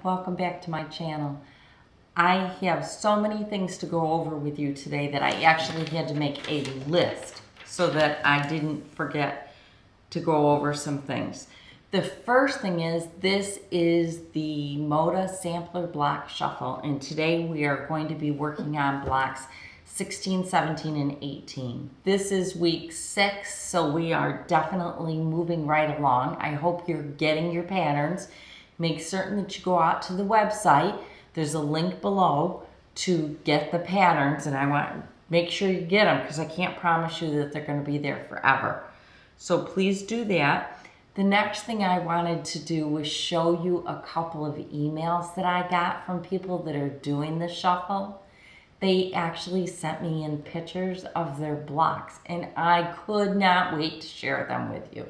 welcome back to my channel. I have so many things to go over with you today that I actually had to make a list so that I didn't forget to go over some things. The first thing is, this is the Moda Sampler Block Shuffle, and today we are going to be working on blocks 16, 17, and 18. This is week 6, so we are definitely moving right along. I hope you're getting your patterns. Make certain that you go out to the website. There's a link below to get the patterns, and I want to make sure you get them because I can't promise you that they're going to be there forever. So please do that. The next thing I wanted to do was show you a couple of emails that I got from people that are doing the shuffle. They actually sent me in pictures of their blocks, and I could not wait to share them with you.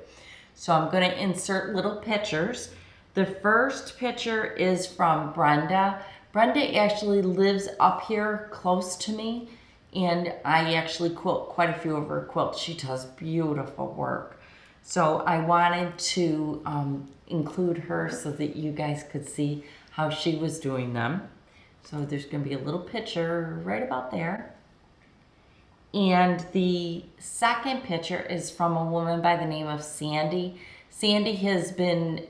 So I'm going to insert little pictures. The first picture is from Brenda. Brenda actually lives up here close to me, and I actually quilt quite a few of her quilts. She does beautiful work. So I wanted to include her so that you guys could see how she was doing them. So there's going to be a little picture right about there. And the second picture is from a woman by the name of Sandy. Sandy has been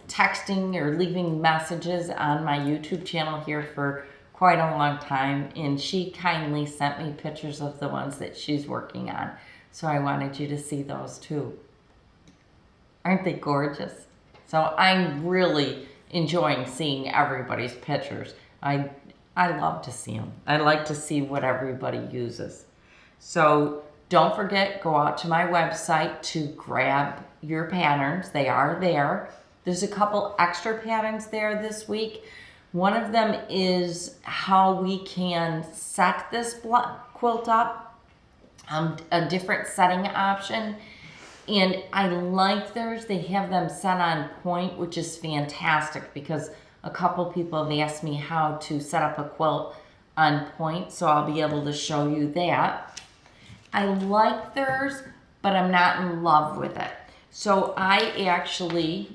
texting or leaving messages on my YouTube channel here for quite a long time, and she kindly sent me pictures of the ones that she's working on. So I wanted you to see those too. Aren't they gorgeous? So I'm really enjoying seeing everybody's pictures. I love to see them. I like to see what everybody uses. So don't forget, go out to my website to grab your patterns. They are there. There's a couple extra patterns there this week. One of them is how we can set this quilt up, a different setting option. And I like theirs. They have them set on point, which is fantastic because a couple people have asked me how to set up a quilt on point, so I'll be able to show you that. I like theirs, but I'm not in love with it. So I actually,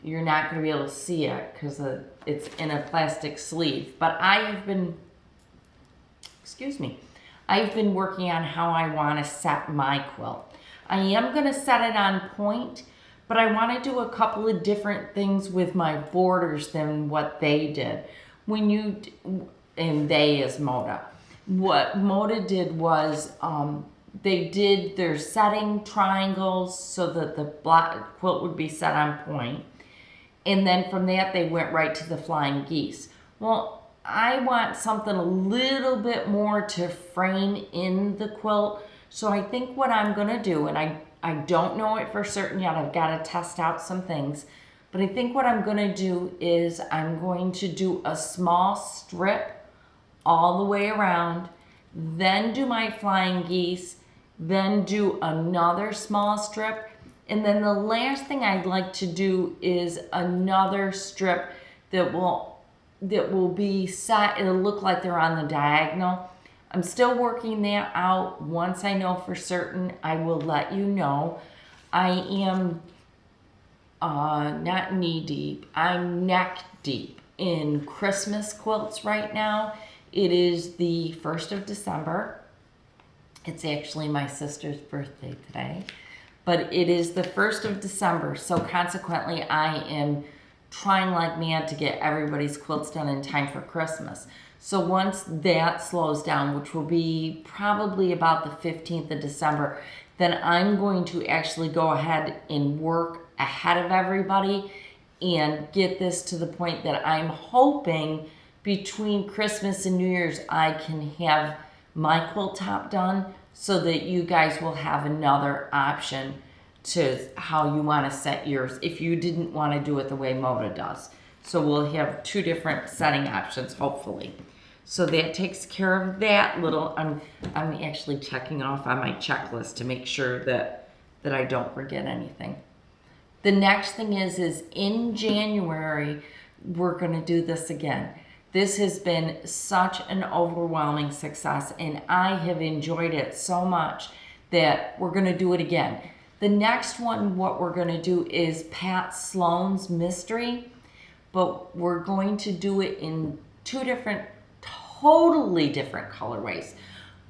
you're not going to be able to see it because it's in a plastic sleeve, but I've been working on how I want to set my quilt. I am going to set it on point, but I want to do a couple of different things with my borders than what they did. And they is Moda. What Moda did was they did their setting triangles so that the quilt would be set on point. And then from that, they went right to the flying geese. Well, I want something a little bit more to frame in the quilt. So I think what I'm going to do, and I don't know it for certain yet, I've got to test out some things, but I think what I'm going to do is I'm going to do a small strip all the way around, then do my flying geese, then do another small strip, and then the last thing I'd like to do is another strip that will be set. It'll look like they're on the diagonal. I'm still working that out. Once I know for certain, I will let you know. I am not knee deep, I'm neck deep in Christmas quilts right now. It is the 1st of December. It's actually my sister's birthday today, but it is the 1st of December, so consequently I am trying like mad to get everybody's quilts done in time for Christmas. So once that slows down, which will be probably about the 15th of December, then I'm going to actually go ahead and work ahead of everybody and get this to the point that I'm hoping between Christmas and New Year's I can have my quilt top done so that you guys will have another option to how you want to set yours if you didn't want to do it the way Moda does. So we'll have 2 different setting options, hopefully. So that takes care of that little, I'm actually checking off on my checklist to make sure that I don't forget anything. The next thing is in January, we're going to do this again. This has been such an overwhelming success, and I have enjoyed it so much that we're going to do it again. The next one, what we're going to do is Pat Sloan's Mystery. but we're going to do it in two different, totally different colorways.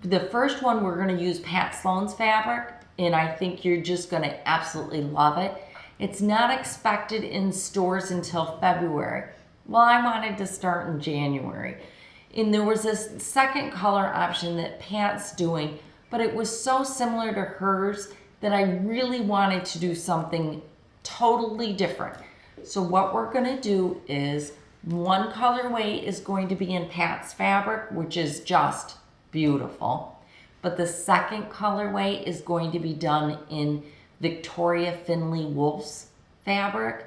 The first one, we're going to use Pat Sloan's fabric, and I think you're just going to absolutely love it. It's not expected in stores until February. Well, I wanted to start in January. And there was this second color option that Pat's doing, but it was so similar to hers that I really wanted to do something totally different. So what we're gonna do is, one colorway is going to be in Pat's fabric, which is just beautiful. But the second colorway is going to be done in Victoria Finley Wolf's fabric,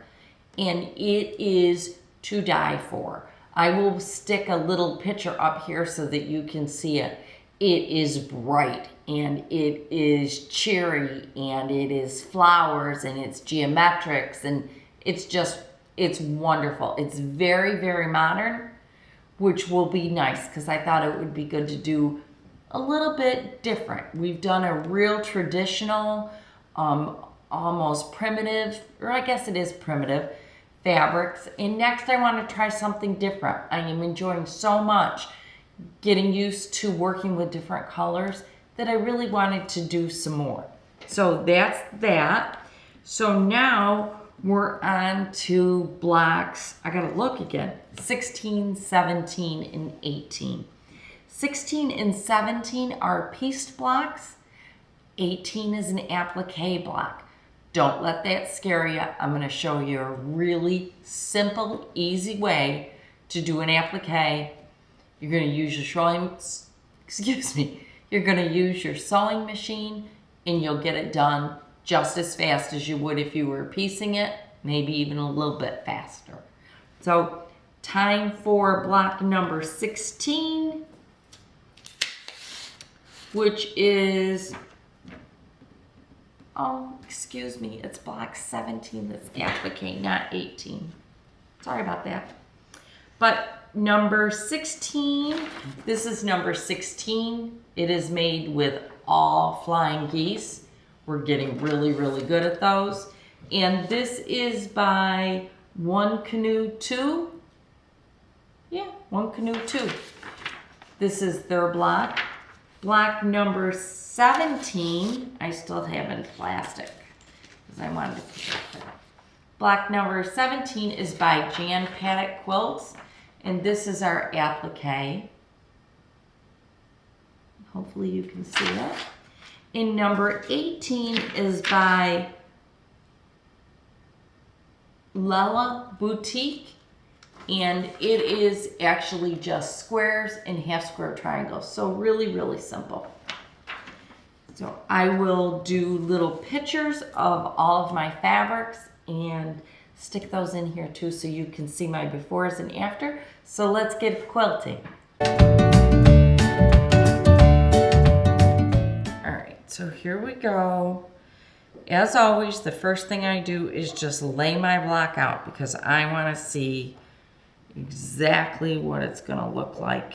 and it is to die for. I will stick a little picture up here so that you can see it. It is bright, and it is cherry, and it is flowers, and it's geometrics, and it's wonderful. It's very, very modern, which will be nice because I thought it would be good to do a little bit different. We've done a real traditional, almost primitive, or I guess it is primitive, fabrics. And next I want to try something different. I am enjoying so much getting used to working with different colors that I really wanted to do some more. So that's that. So now we're on to blocks. I gotta look again. 16, 17, and 18. 16 and 17 are pieced blocks. 18 is an applique block. Don't let that scare you. I'm going to show you a really simple, easy way to do an applique. You're going to use your You're going to use your sewing machine, and you'll get it done just as fast as you would if you were piecing it, maybe even a little bit faster. So, time for block number 16, which is, oh, excuse me, it's block 17 that's applique, not 18. Sorry about that. But number 16, this is number 16. It is made with all flying geese. We're getting really, really good at those. And this is by One Canoe 2. Yeah, One Canoe 2. This is their block. Block number 17, I still have in plastic because I wanted to keep it. Block number 17 is by Jan Paddock Quilts, and this is our applique. Hopefully you can see it. And number 18 is by Lella Boutique, and it is actually just squares and half square triangles. So really, really simple. So I will do little pictures of all of my fabrics and stick those in here too so you can see my befores and after. So let's get quilting. So here we go. As always, the first thing I do is just lay my block out because I want to see exactly what it's going to look like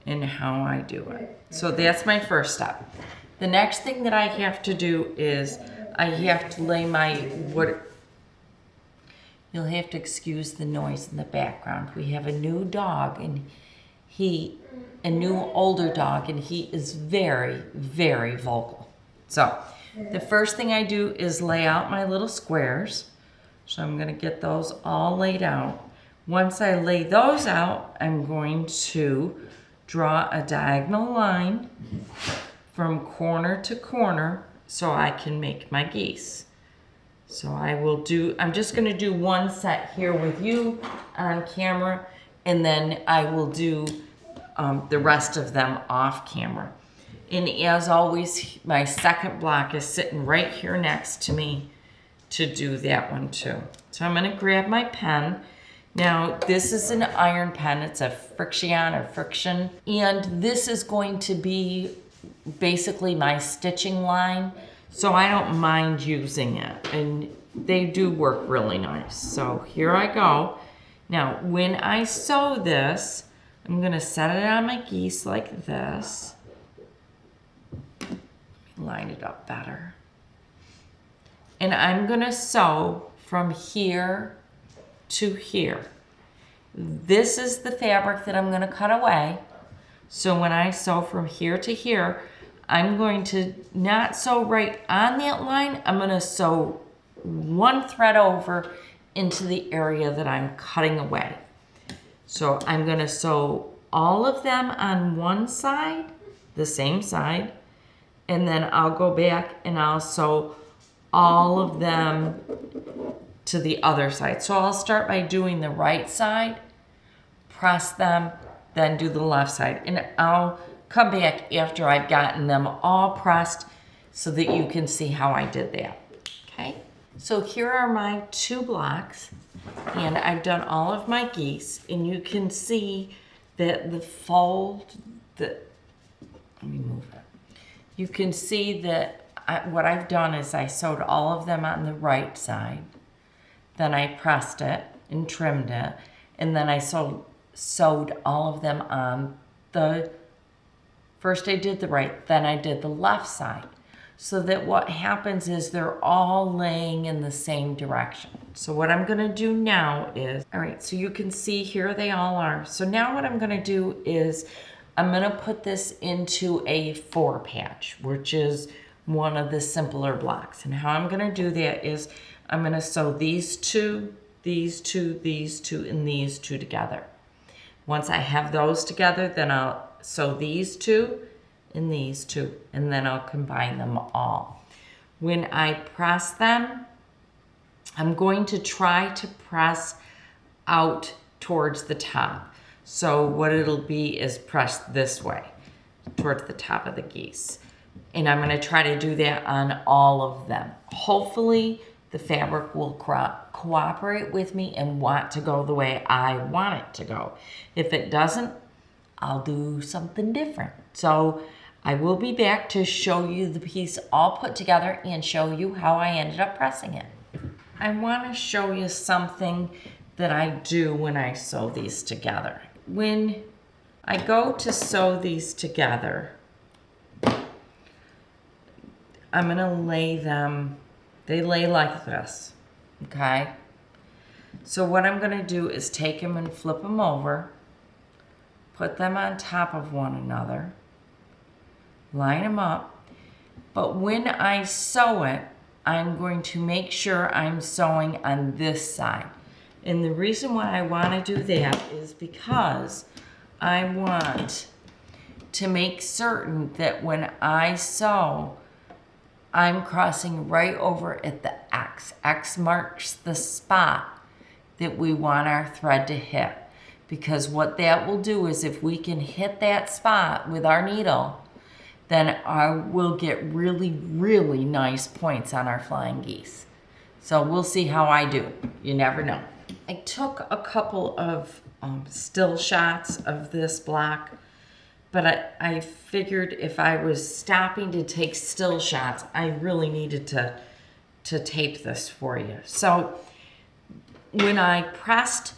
and how I do it. So that's my first step. The next thing that I have to do is I have to lay my wood. You'll have to excuse the noise in the background. We have a new dog, and a new older dog, and he is very, very vocal. So the first thing I do is lay out my little squares. So I'm going to get those all laid out. Once I lay those out, I'm going to draw a diagonal line from corner to corner so I can make my geese. So I'm just going to do one set here with you on camera, and then I will do the rest of them off camera. And as always, my second block is sitting right here next to me to do that one too. So I'm going to grab my pen. Now this is an iron pen. It's a friction, and this is going to be basically my stitching line. So I don't mind using it, and they do work really nice. So here I go. Now when I sew this, I'm going to set it on my geese like this. Let me line it up better. And I'm going to sew from here to here. This is the fabric that I'm gonna cut away. So when I sew from here to here, I'm going to not sew right on that line. I'm gonna sew one thread over into the area that I'm cutting away. So I'm gonna sew all of them on one side, the same side, and then I'll go back and I'll sew all of them to the other side. So I'll start by doing the right side, press them, then do the left side. And I'll come back after I've gotten them all pressed so that you can see how I did that, okay? So here are my 2 blocks, and I've done all of my geese, and you can see that the fold, let me move it. You can see that what I've done is I sewed all of them on the right side, then I pressed it and trimmed it, and then I sewed all of them on the, first I did the right, then I did the left side. So that what happens is they're all laying in the same direction. So what I'm gonna do now is, all right, so you can see here they all are. So now what I'm gonna do is I'm gonna put this into a 4 patch, which is one of the simpler blocks. And how I'm gonna do that is I'm gonna sew these two, these two, these two, and these two together. Once I have those together, then I'll sew these two and these two, and then I'll combine them all. When I press them, I'm going to try to press out towards the top. So what it'll be is pressed this way, towards the top of the geese. And I'm gonna try to do that on all of them. Hopefully the fabric will cooperate with me and want to go the way I want it to go. If it doesn't, I'll do something different. So I will be back to show you the piece all put together and show you how I ended up pressing it. I want to show you something that I do when I sew these together. When I go to sew these together, I'm going to lay them, they lay like this, okay? So what I'm going to do is take them and flip them over, put them on top of one another, line them up, but when I sew it, I'm going to make sure I'm sewing on this side. And the reason why I want to do that is because I want to make certain that when I sew, I'm crossing right over at the X. X marks the spot that we want our thread to hit. Because what that will do is if we can hit that spot with our needle, then we'll get really, really nice points on our flying geese. So we'll see how I do. You never know. I took a couple of still shots of this block, but I figured if I was stopping to take still shots, I really needed to tape this for you. So when I pressed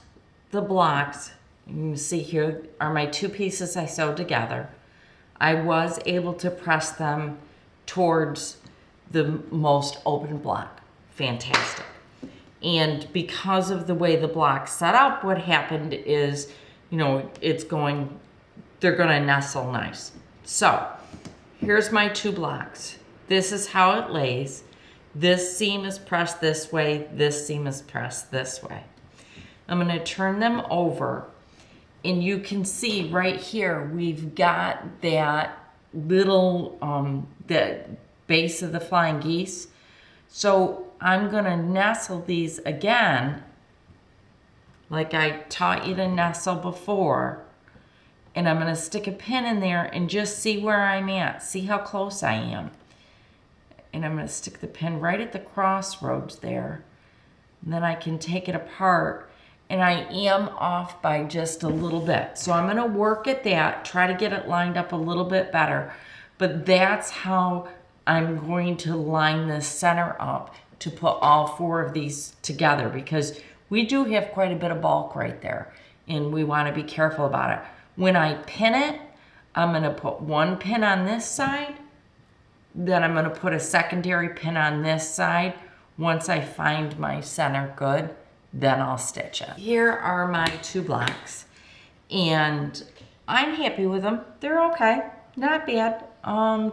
the blocks, you can see here are my 2 pieces I sewed together. I was able to press them towards the most open block. Fantastic. And because of the way the block's set up, what happened is, you know, they're gonna nestle nice. So here's my 2 blocks. This is how it lays. This seam is pressed this way. This seam is pressed this way. I'm gonna turn them over. And you can see right here, we've got that little, the base of the flying geese. So I'm gonna nestle these again, like I taught you to nestle before. And I'm gonna stick a pin in there and just see where I'm at, see how close I am. And I'm gonna stick the pin right at the crossroads there. And then I can take it apart. And I am off by just a little bit. So I'm gonna work at that, try to get it lined up a little bit better. But that's how I'm going to line this center up to put all 4 of these together, because we do have quite a bit of bulk right there and we wanna be careful about it. When I pin it, I'm gonna put 1 pin on this side, then I'm gonna put a secondary pin on this side once I find my center good. then I'll stitch it. Here are my 2 blocks, and I'm happy with them. They're okay, not bad.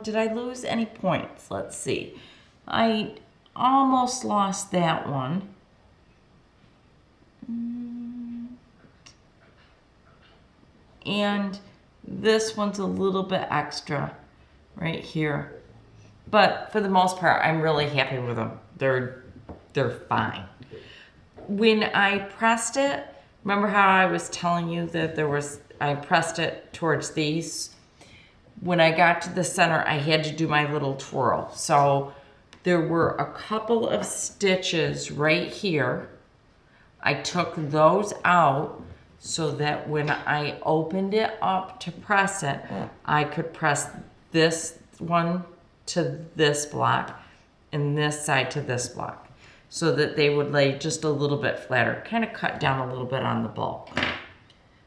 Did I lose any points? Let's see. I almost lost that one. And this one's a little bit extra right here. But for the most part, I'm really happy with them. They're fine. When I pressed it, remember how I was telling you that I pressed it towards these? When I got to the center, I had to do my little twirl. So there were a couple of stitches right here. I took those out so that when I opened it up to press it, I could press this one to this block and this side to this block so that they would lay just a little bit flatter, kind of cut down a little bit on the bulk.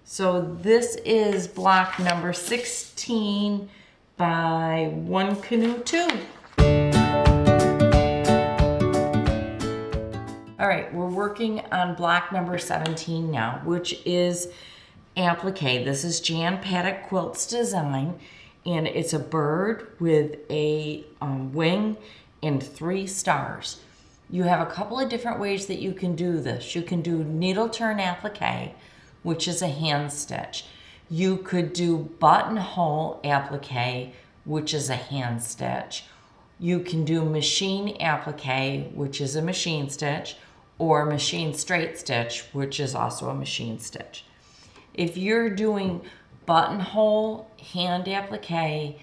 So this is block number 16 by 1 Canoe 2. All right, we're working on block number 17 now, which is applique. This is Jan Paddock Quilt's design, and it's a bird with a wing and 3 stars. You have a couple of different ways that you can do this. You can do needle turn applique, which is a hand stitch. You could do buttonhole applique, which is a hand stitch. You can do machine applique, which is a machine stitch, or machine straight stitch, which is also a machine stitch. If you're doing buttonhole hand applique,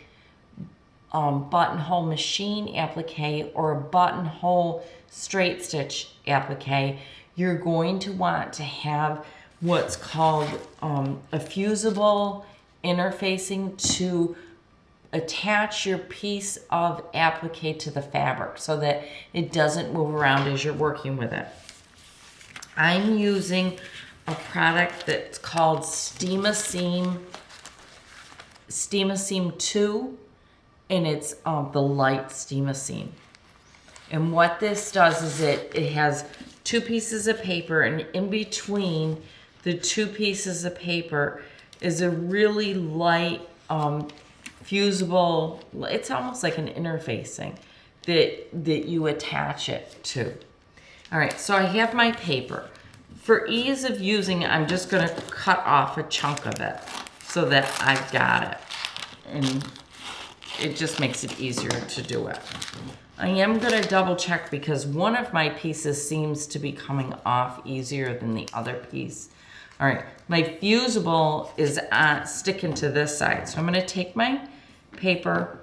buttonhole machine applique, or buttonhole straight stitch applique, you're going to want to have what's called a fusible interfacing to attach your piece of applique to the fabric so that it doesn't move around as you're working with it. I'm using a product that's called Steam-A-Seam 2, and it's the light Steam-A-Seam. And what this does is it has 2 pieces of paper, and in between the 2 pieces of paper is a really light fusible, it's almost like an interfacing that you attach it to. All right, so I have my paper. For ease of using it, I'm just gonna cut off a chunk of it so that I've got it. And it just makes it easier to do it. I am gonna double check because one of my pieces seems to be coming off easier than the other piece. All right, my fusible is sticking to this side. So I'm gonna take my paper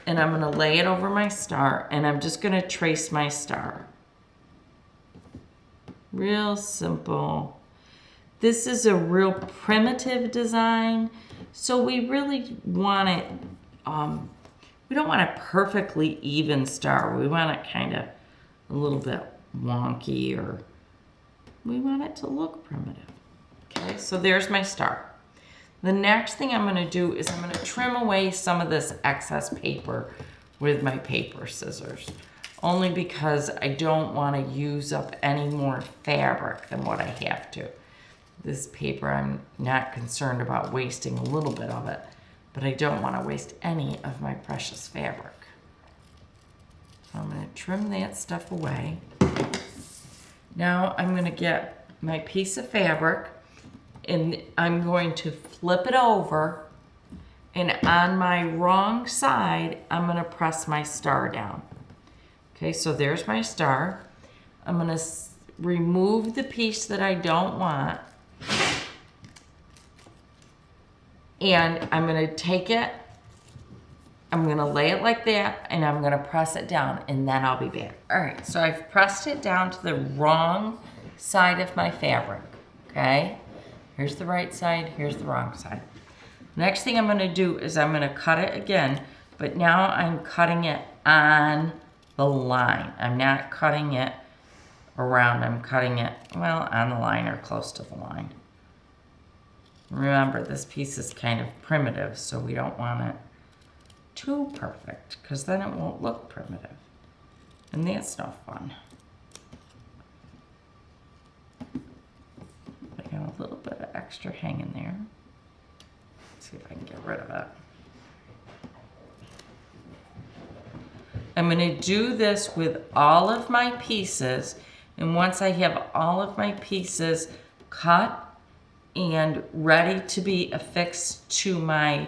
and I'm gonna lay it over my star, and I'm just gonna trace my star. Real simple. This is a real primitive design, so we really want it, we don't want a perfectly even star. We want it kind of a little bit wonky, or we want it to look primitive. Okay, so there's my star. The next thing I'm gonna do is I'm gonna trim away some of this excess paper with my paper scissors, only because I don't wanna use up any more fabric than what I have to. This paper, I'm not concerned about wasting a little bit of it, but I don't wanna waste any of my precious fabric. So I'm gonna trim that stuff away. Now I'm gonna get my piece of fabric, and I'm going to flip it over, and on my wrong side, I'm gonna press my star down. Okay, so there's my star. I'm gonna remove the piece that I don't want, and I'm gonna take it, I'm gonna lay it like that, and I'm gonna press it down, and then I'll be back. All right, so I've pressed it down to the wrong side of my fabric, okay? Here's the right side, here's the wrong side. Next thing I'm gonna do is I'm gonna cut it again, but now I'm cutting it on the line. I'm not cutting it around, I'm cutting it, well, on the line or close to the line. Remember, this piece is kind of primitive, so we don't want it too perfect, because then it won't look primitive. And that's no fun. extra hanging there. Let's see if I can get rid of it. I'm going to do this with all of my pieces, and once I have all of my pieces cut and ready to be affixed to my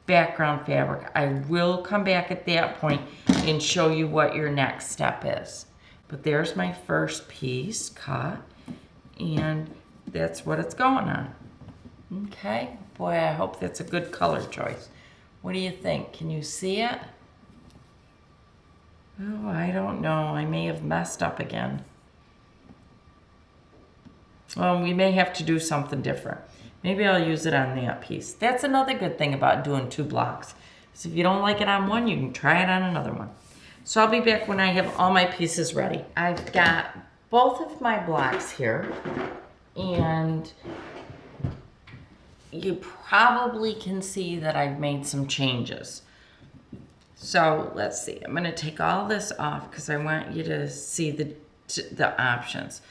background fabric, I will come back at that point and show you what your next step is. But there's my first piece cut, and that's what it's going on. Okay, boy, I hope that's a good color choice. What do you think? Can you see it? Oh, I don't know. I may have messed up again. Well, we may have to do something different. Maybe I'll use it on that piece. That's another good thing about doing 2 blocks. So if you don't like it on one, you can try it on another one. So I'll be back when I have all my pieces ready. I've got both of my blocks here, and you probably can see that I've made some changes. So let's see, I'm gonna take all this off because I want you to see the options.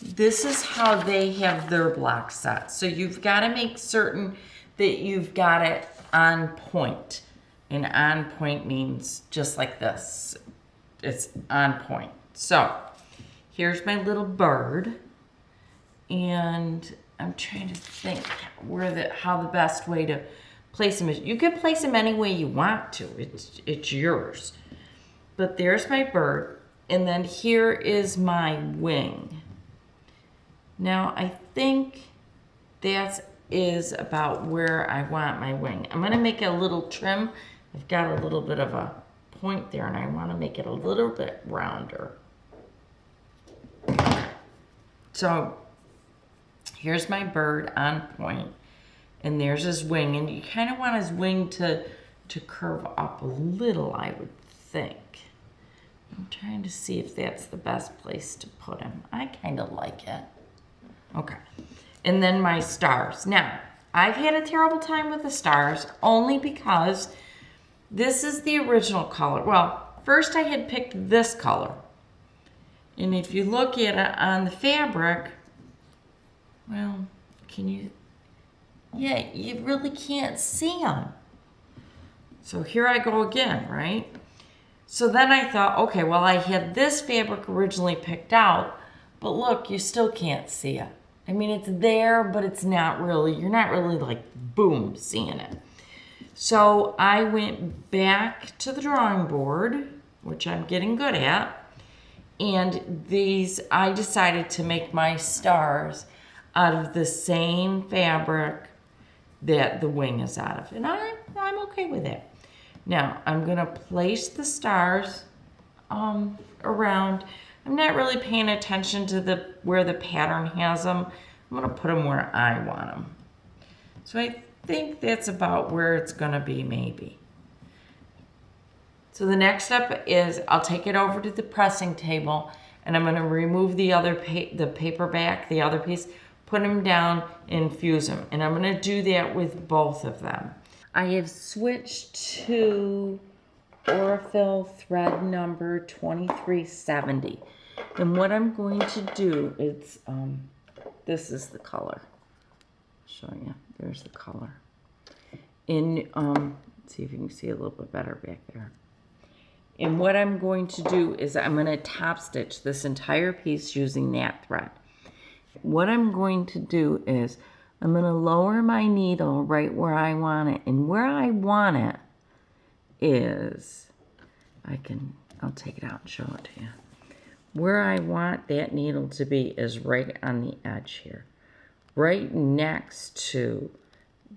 This is how they have their block set. So you've gotta make certain that you've got it on point. And on point means just like this. It's on point. So here's my little bird. And I'm trying to think how the best way to place them is. You can place them any way you want to. It's yours. But there's my bird, and then here is my wing. Now I think that is about where I want my wing. I'm gonna make a little trim. I've got a little bit of a point there, and I want to make it a little bit rounder. So here's my bird on point. And there's his wing, and you kind of want his wing to curve up a little, I would think. I'm trying to see if that's the best place to put him. I kind of like it. Okay. And then my stars. Now, I've had a terrible time with the stars only because this is the original color. Well, first I had picked this color. And if you look at it on the fabric, well, can you... Yeah, you really can't see them. So here I go again, right? So then I thought, okay, well, I had this fabric originally picked out, but look, you still can't see it. I mean, it's there, but it's not really, you're not really like, boom, seeing it. So I went back to the drawing board, which I'm getting good at, and I decided to make my stars out of the same fabric that the wing is out of. And I'm okay with it. Now, I'm gonna place the stars around. I'm not really paying attention to where the pattern has them. I'm gonna put them where I want them. So I think that's about where it's gonna be, maybe. So the next step is I'll take it over to the pressing table, and I'm gonna remove the other the paper back, the other piece, put them down, and fuse them. And I'm gonna do that with both of them. I have switched to Aurifil thread number 2370. And what I'm going to do is, this is the color. I'll show you, there's the color. And let's see if you can see a little bit better back there. And what I'm going to do is I'm gonna top stitch this entire piece using that thread. What I'm going to do is I'm going to lower my needle right where I want it. And where I want it is, I'll take it out and show it to you. Where I want that needle to be is right on the edge here. Right next to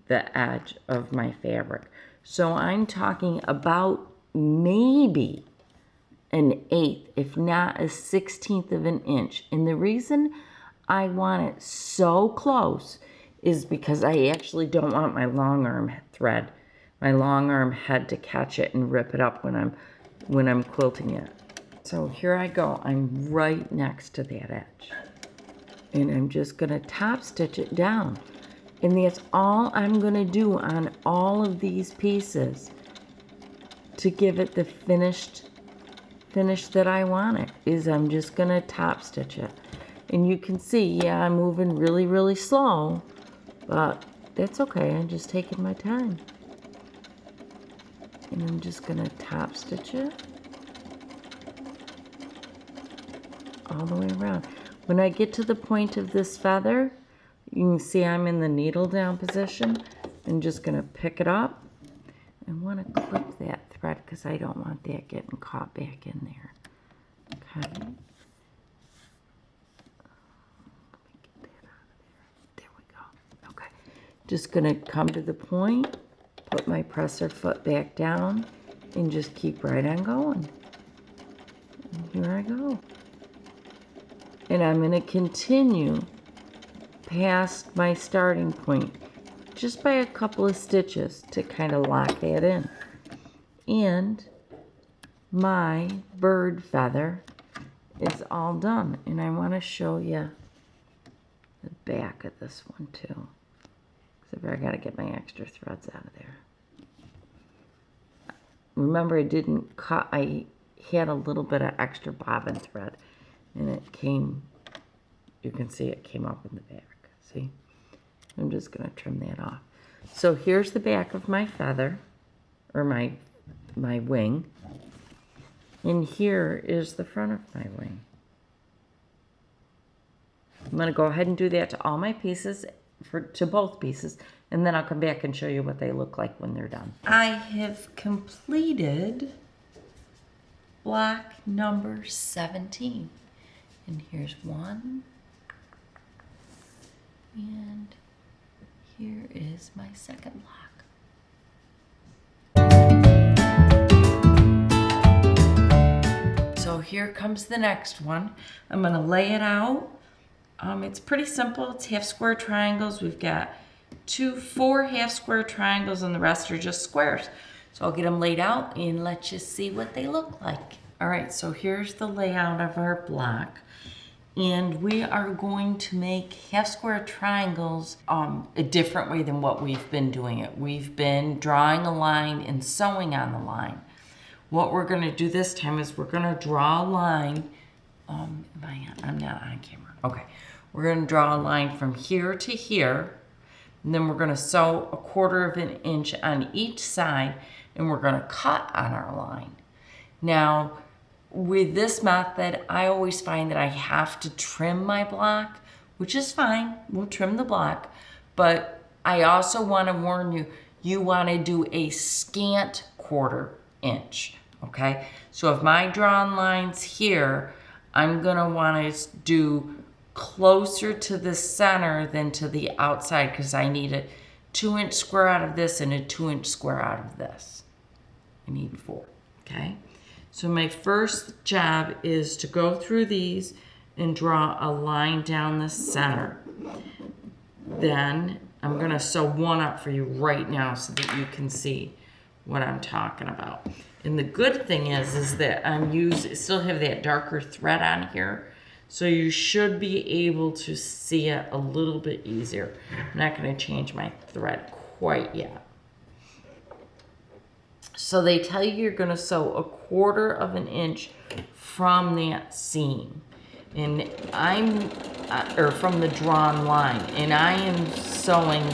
the edge of my fabric. So I'm talking about maybe an 1/8, if not a 1/16 of an inch. And the reason I want it so close is because I actually don't want my long arm thread, my long arm head, to catch it and rip it up when I'm quilting it. So here I go. I'm right next to that edge. And I'm just gonna top stitch it down. And that's all I'm gonna do on all of these pieces to give it the finish that I want it, is I'm just gonna top stitch it. And you can see, yeah, I'm moving really, really slow, But that's okay, I'm just taking my time. And I'm just gonna top stitch it all the way around. When I get to the point of this feather, you can see I'm in the needle down position. I'm just gonna pick it up. I wanna clip that thread because I don't want that getting caught back in there. Okay. There we go. Okay. Just gonna come to the point, put my presser foot back down, and just keep right on going. And here I go. And I'm gonna continue past my starting point just by a couple of stitches to kind of lock that in. And my bird feather is all done. And I want to show you the back of this one too. Because I got to get my extra threads out of there. Remember, I didn't cut, I had a little bit of extra bobbin thread. And it came, you can see it came up in the back. See? I'm just going to trim that off. So here's the back of my feather, or my wing. And here is the front of my wing. I'm going to go ahead and do that to all my pieces, to both pieces, and then I'll come back and show you what they look like when they're done. I have completed block number 17. And here's one. And here is my second block. So here comes the next one. I'm gonna lay it out. It's pretty simple. It's half square triangles. We've got 4 half square triangles and the rest are just squares. So I'll get them laid out and let you see what they look like. All right, so here's the layout of our block. And we are going to make half square triangles a different way than what we've been doing it. We've been drawing a line and sewing on the line. What we're gonna do this time is we're gonna draw a line. I'm not on camera. Okay, we're gonna draw a line from here to here. And then we're gonna sew 1/4 of an inch on each side and we're gonna cut on our line. Now, with this method, I always find that I have to trim my block, which is fine. We'll trim the block. But I also want to warn you, you want to do a scant 1/4 inch, okay? So if my drawn line's here, I'm going to want to do closer to the center than to the outside because I need a 2-inch square out of this and a 2-inch square out of this. I need 4, okay? So my first job is to go through these and draw a line down the center. Then I'm gonna sew one up for you right now so that you can see what I'm talking about. And the good thing is that I'm still have that darker thread on here. So you should be able to see it a little bit easier. I'm not gonna change my thread quite yet. So they tell you you're going to sew 1/4 of an inch from that seam, and or from the drawn line, and I am sewing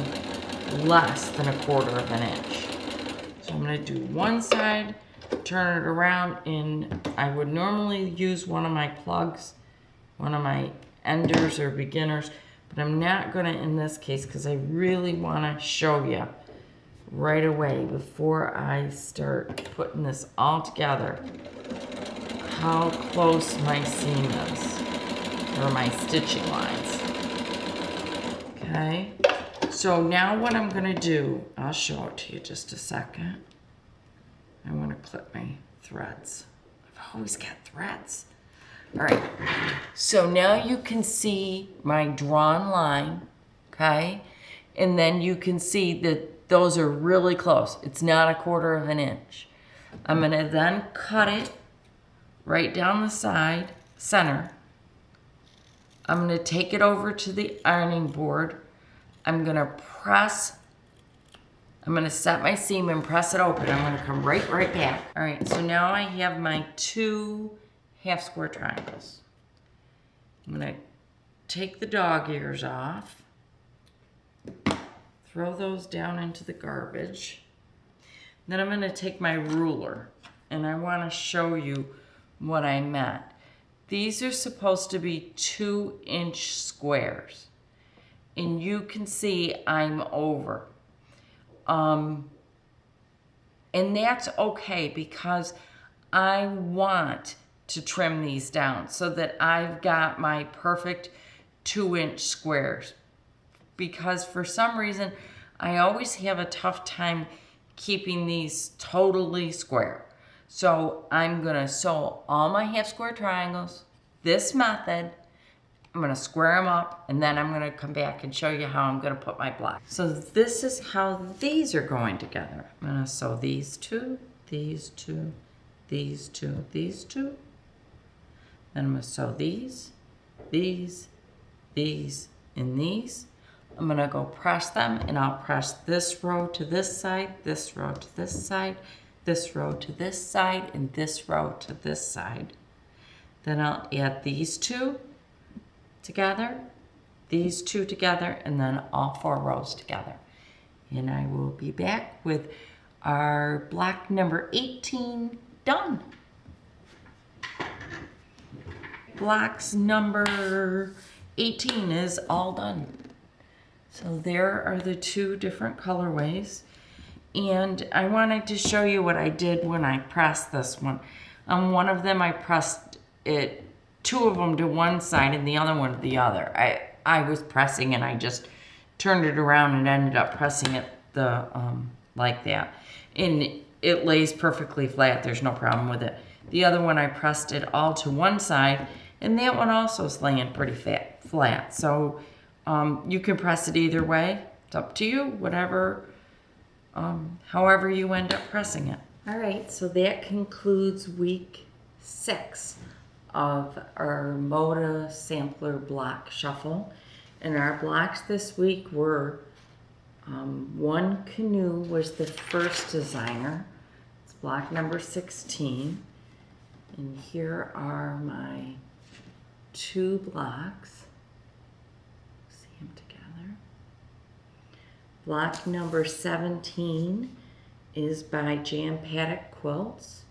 less than 1/4 of an inch. So I'm going to do one side, turn it around, and I would normally use one of my plugs, one of my enders or beginners, but I'm not going to in this case because I really want to show you right away before I start putting this all together how close my seam is, or my stitching lines. Okay, so now what I'm gonna do, I'll show it to you just a second. I want to clip my threads. I've always got threads. All right, so now you can see my drawn line, okay? And then you can see that those are really close. It's not 1/4 of an inch. I'm gonna then cut it right down the side, center. I'm gonna take it over to the ironing board. I'm gonna set my seam and press it open. I'm gonna come right back. All right, so now I have my 2 half square triangles. I'm gonna take the dog ears off. throw those down into the garbage. Then I'm gonna take my ruler and I wanna show you what I meant. These are supposed to be 2-inch squares. And you can see I'm over. And that's okay because I want to trim these down so that I've got my perfect 2-inch squares. Because for some reason, I always have a tough time keeping these totally square. So I'm gonna sew all my half square triangles, this method. I'm gonna square them up and then I'm gonna come back and show you how I'm gonna put my block. So this is how these are going together. I'm gonna sew these two, these two, these two, these two. Then I'm gonna sew these, and these. I'm gonna go press them and I'll press this row to this side, this row to this side, this row to this side, and this row to this side. Then I'll add these two together, these two together, and then all 4 rows together. And I will be back with our block number 18 done. Blocks number 18 is all done. So there are the 2 different colorways. And I wanted to show you what I did when I pressed this one. On one of them I pressed it, 2 of them to one side and the other one to the other. I was pressing and I just turned it around and ended up pressing it like that. And it lays perfectly flat, there's no problem with it. The other one I pressed it all to one side and that one also is laying pretty flat. So you can press it either way. It's up to you, whatever, however you end up pressing it. All right, so that concludes week 6 of our Moda Sampler Block Shuffle. And our blocks this week were, One Canoe was the first designer. It's block number 16. And here are my 2 blocks. See them together. Block number 17 is by Jan Paddock Quilts.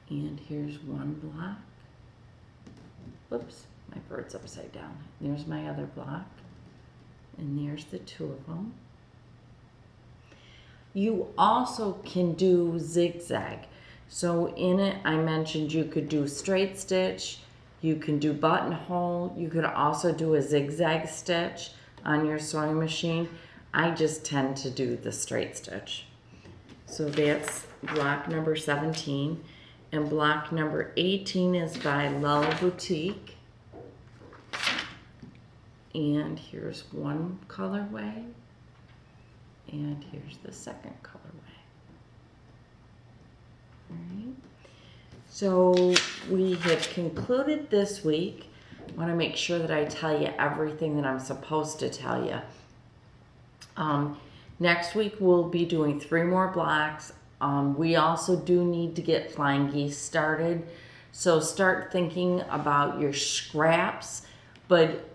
And here's one block. Whoops, my bird's upside down. There's my other block. And there's the 2 of them. You also can do zigzag. So in it, I mentioned you could do straight stitch, you can do buttonhole, you could also do a zigzag stitch on your sewing machine. I just tend to do the straight stitch. So that's block number 17. And block number 18 is by Lull Boutique. And here's one colorway. And here's the second colorway. All right. So we have concluded this week. I want to make sure that I tell you everything that I'm supposed to tell you. Next week we'll be doing 3 more blocks. We also do need to get flying geese started. So start thinking about your scraps, but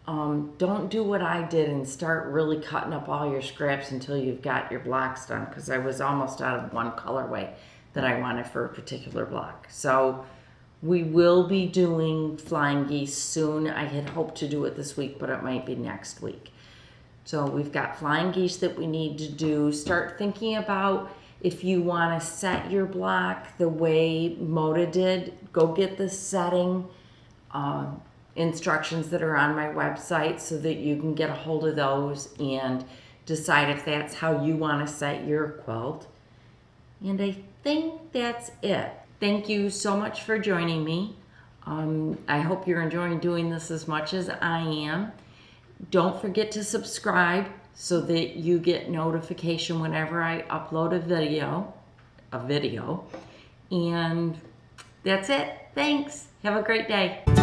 don't do what I did and start really cutting up all your scraps until you've got your blocks done, because I was almost out of one colorway that I wanted for a particular block. So we will be doing flying geese soon. I had hoped to do it this week, but it might be next week. So we've got flying geese that we need to do. Start thinking about if you want to set your block the way Moda did. Go get the setting instructions that are on my website so that you can get a hold of those and decide if that's how you want to set your quilt. And I think that's it. Thank you so much for joining me. I hope you're enjoying doing this as much as I am. Don't forget to subscribe so that you get notification whenever I upload a video. And that's it. Thanks. Have a great day.